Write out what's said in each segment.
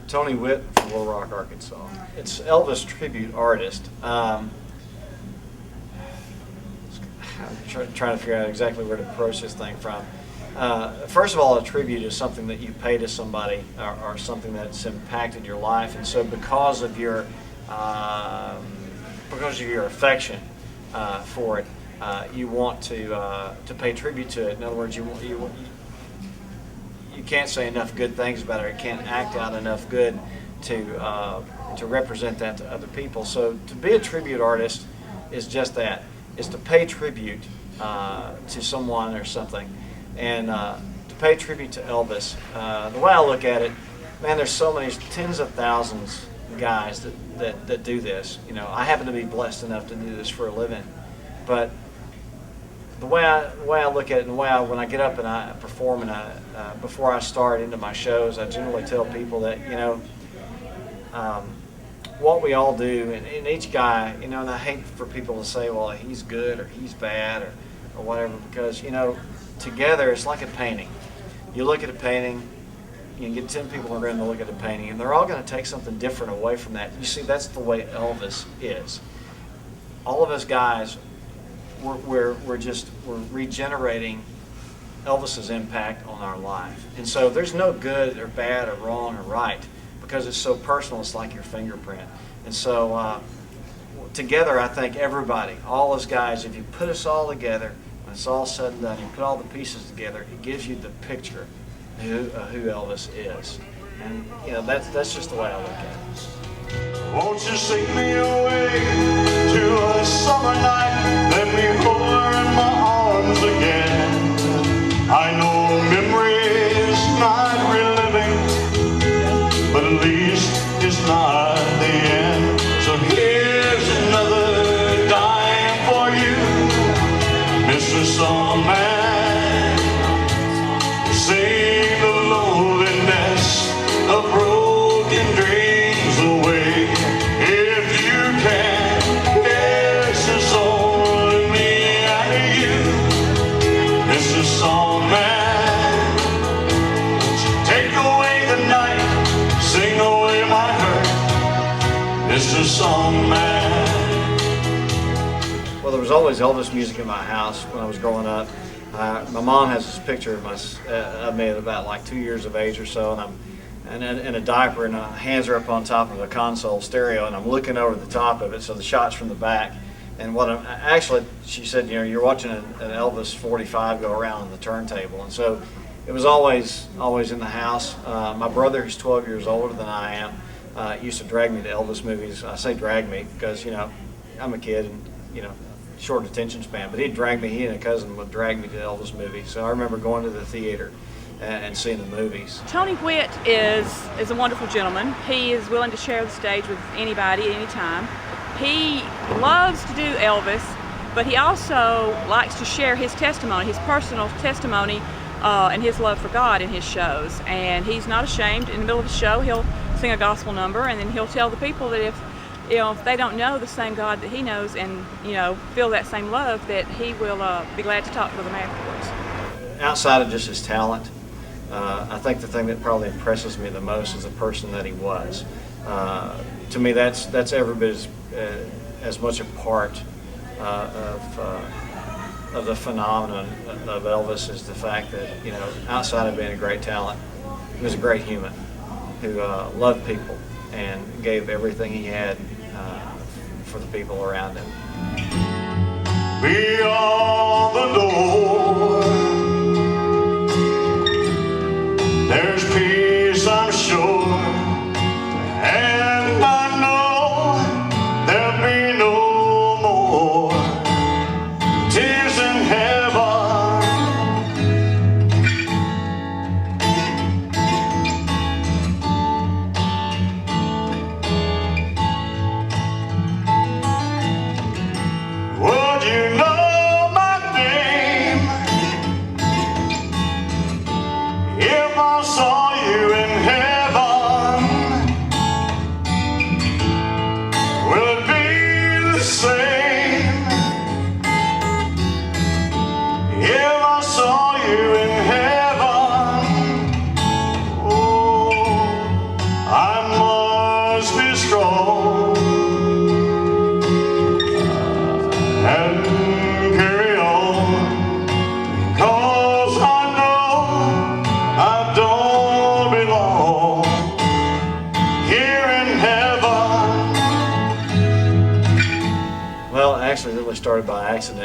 Tony Witt from Little Rock, Arkansas. It's Elvis tribute artist. I'm trying to figure out exactly where to approach this thing from. First of all, a tribute is something that you pay to somebody or something that's impacted your life, and so because of your affection for it, you want to pay tribute to it. In other words, you can't say enough good things about it. It can't act out enough good to represent that to other people. So to be a tribute artist is just that. It's to pay tribute to someone or something. And to pay tribute to Elvis, the way I look at it, man, there's so many, tens of thousands of guys that do this. You know, I happen to be blessed enough to do this for a living. But the way I look at it, and the way when I get up and I perform, and before I start into my shows, I generally tell people that, you know, what we all do, and each guy, you know, and I hate for people to say, well, he's good or he's bad or whatever, because, you know, together it's like a painting. You look at a painting, you can get 10 people in a room to look at a painting, and they're all going to take something different away from that. You see, that's the way Elvis is. All of us guys, we're regenerating Elvis's impact on our life. And so there's no good or bad or wrong or right, because it's so personal. It's like your fingerprint. And so together, I think everybody, all us guys, if you put us all together, when it's all said and done, you put all the pieces together, it gives you the picture of who Elvis is. And you know, that's just the way I look at it. Won't you sing me away to a summer night? Let me hold her in my arms again. I know memories not reliving, but at least it's not the end. So here's another dime for you, Mr. Songman. Sing the loneliness of broken dreams away. If you can, yes, it's only me and you, Mr. Songman. Take away the night, sing away my hurt, Mr. Songman. Well, there was always Elvis music in my house when I was growing up. My mom has this picture of me at about like 2 years of age or so, and I'm in a diaper, and her hands are up on top of a console stereo, and I'm looking over the top of it, so the shot's from the back. And what I'm actually, she said, you know, you're watching an Elvis 45 go around on the turntable, and so it was always in the house. My brother, who's 12 years older than I am, used to drag me to Elvis movies. I say drag me because, you know, I'm a kid and, you know, short attention span, but he'd drag me, he and a cousin would drag me to Elvis movies. So I remember going to the theater and seeing the movies. Tony Witt is a wonderful gentleman. He is willing to share the stage with anybody at any time. He loves to do Elvis, but he also likes to share his testimony, his personal testimony, and his love for God in his shows. And he's not ashamed. In the middle of the show, he'll sing a gospel number, and then he'll tell the people that if they don't know the same God that he knows and, you know, feel that same love, that he will be glad to talk with them afterwards. Outside of just his talent, I think the thing that probably impresses me the most is the person that he was. To me, that's every bit as much a part of the phenomenon of Elvis as the fact that, you know, outside of being a great talent, he was a great human who loved people and gave everything he had for the people around him. Beyond the door, there's peace, I'm sure, and I know there'll be no more tears in heaven. Would you know my name if I saw you in heaven? Will it be the same if I saw you in heaven? Oh, I'm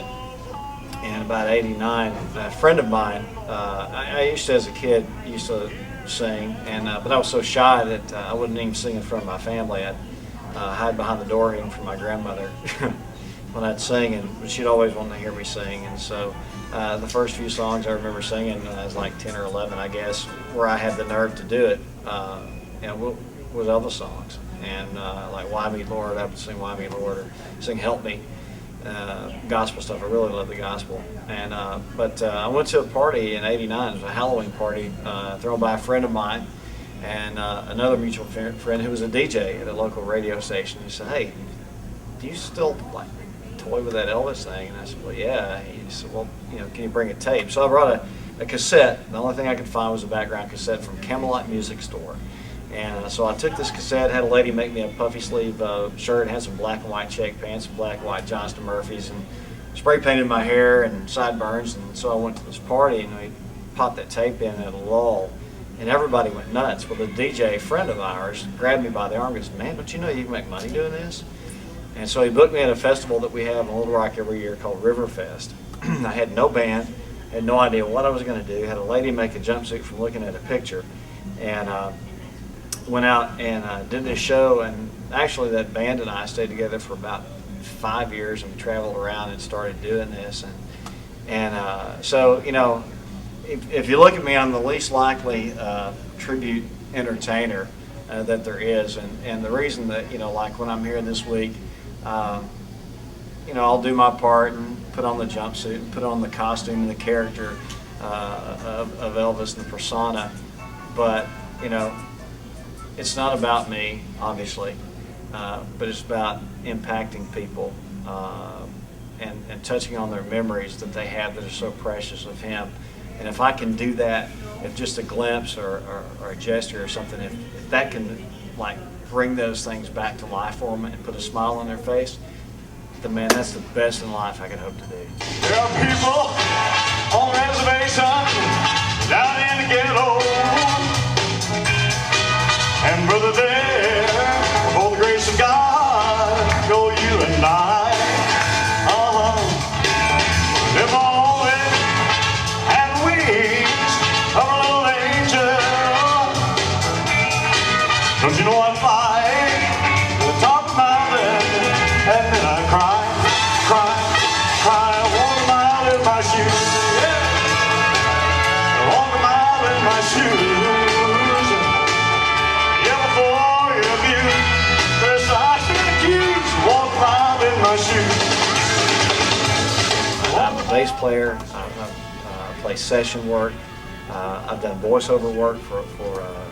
87. And about 89, a friend of mine, I used to, as a kid, used to sing, and but I was so shy that I wouldn't even sing in front of my family. I'd hide behind the door even from my grandmother when I'd sing, and she'd always want to hear me sing. And so the first few songs I remember singing when I was like 10 or 11, I guess, where I had the nerve to do it, was Elvis songs. And like Why Me Lord, I would sing Why Me Lord, or sing Help Me. Gospel stuff. I really love the gospel. And but I went to a party in '89. It was a Halloween party thrown by a friend of mine and another mutual friend who was a DJ at a local radio station. He said, "Hey, do you still like toy with that Elvis thing?" And I said, "Well, yeah." He said, "Well, can you bring a tape?" So I brought a cassette. The only thing I could find was a background cassette from Camelot Music Store. And so I took this cassette, had a lady make me a puffy sleeve shirt, had some black and white check pants, some black and white Johnston Murphys, and spray painted my hair and sideburns. And so I went to this party, and we popped that tape in at a lull, and everybody went nuts. Well, the DJ friend of ours grabbed me by the arm and goes, "Man, don't you know you can make money doing this?" And so he booked me at a festival that we have in Little Rock every year called Riverfest. I had no band, had no idea what I was going to do. Had a lady make a jumpsuit from looking at a picture, and went out and did this show. And actually that band and I stayed together for about 5 years, and we traveled around and started doing this. So if you look at me, I'm the least likely tribute entertainer that there is. And the reason that, like when I'm here this week, I'll do my part and put on the jumpsuit and put on the costume and the character of Elvis and the persona. But, it's not about me, obviously, but it's about impacting people and touching on their memories that they have that are so precious of him. And if I can do that, if just a glimpse or a gesture or something, if that can like bring those things back to life for them and put a smile on their face, then man, that's the best in life I could hope to do. There are people on reservations down in the ghetto, and brother, there, for the grace of God, go you and I, live on it, and wings of a little angel. Don't you know I fly to the top of the mountain, and then I cry, cry, cry, walk a mile in my shoes, yeah. Walk a mile in my shoes. I'm a bass player. I play session work. I've done voiceover work for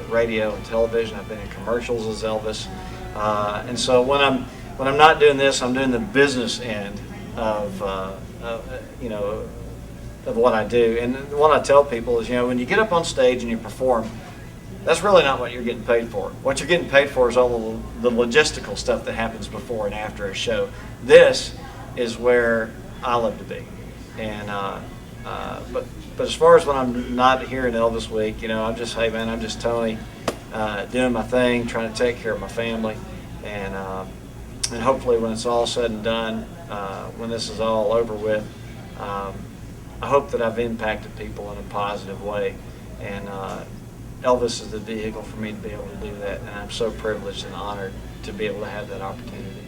radio and television. I've been in commercials as Elvis. And so when I'm not doing this, I'm doing the business end of what I do. And what I tell people is, when you get up on stage and you perform, that's really not what you're getting paid for. What you're getting paid for is all the logistical stuff that happens before and after a show. This is where I love to be. And but as far as when I'm not here in Elvis Week, I'm just, hey man, I'm just Tony, doing my thing, trying to take care of my family, and hopefully when it's all said and done, when this is all over with, I hope that I've impacted people in a positive way. And Elvis is the vehicle for me to be able to do that, and I'm so privileged and honored to be able to have that opportunity.